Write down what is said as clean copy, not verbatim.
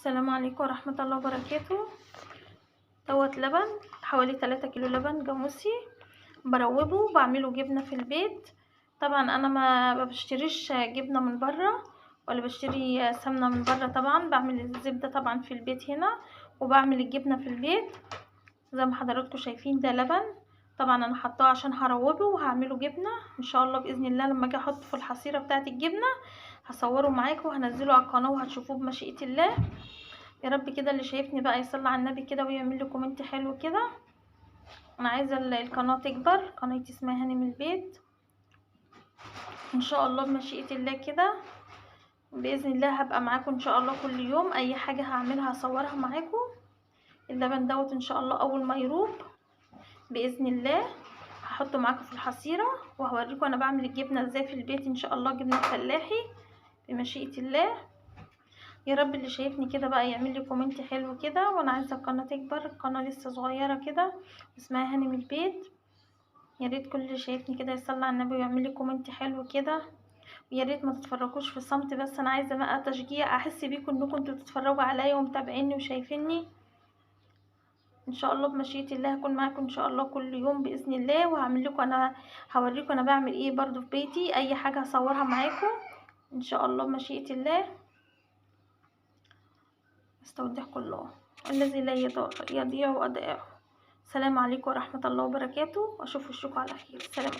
السلام عليكم ورحمة الله وبركاته. دوت لبن حوالي 3 كيلو لبن جاموسي بروبه وبعمله جبنة في البيت. طبعا انا ما بشتريش جبنة من بره ولا بشتري سمنة من بره، طبعا بعمل الزبدة طبعا في البيت هنا وبعمل الجبنة في البيت زي ما حضراتكم شايفين. ده لبن طبعا انا حطاه عشان هروبه وهعمله جبنة ان شاء الله باذن الله. لما اجي احطه في الحصيرة بتاعه الجبنة هصوره معاكم وهنزله على القناة وهتشوفوه بمشيئة الله. يا رب كده اللي شايفني بقى يصلي على النبي كده ويعمل لي كومنت حلو كده. انا عايزه القناه تكبر، قناتي اسمها هاني من البيت ان شاء الله بمشيئه الله كده باذن الله. هبقى معاكم ان شاء الله كل يوم، اي حاجه هعملها هصورها معاكم. اللبن دوت ان شاء الله اول ما يروب باذن الله هحطه معاكم في الحصيره وهوريكم انا بعمل الجبنه ازاي في البيت ان شاء الله، جبنه فلاحي بمشيئه الله. يا رب اللي شايفني كده بقى يعمل لي كومنت حلو كده. وانا عايزه القناه تكبر، القناه لسه صغيره كده اسمها هاني من البيت. يا ريت كل اللي شايفني كده يصلي على النبي ويعمل لي كومنت حلو كده. ويا ريت ما تتفرجوش في الصمت، بس انا عايزه بقى تشجيع، احس بيكم انكم انتوا بتتفرجوا عليا ومتابعيني وشايفيني. ان شاء الله بمشيئه الله هكون معاكم ان شاء الله كل يوم باذن الله، وهعمل لكم انا هوريكم انا بعمل ايه برضو في بيتي، اي حاجه هصورها معاكم ان شاء الله بمشيئه الله. استودعكم الله الذي لا يضيع ودائعه. السلام عليكم ورحمة الله وبركاته، واشوف وشكم على خير. سلام.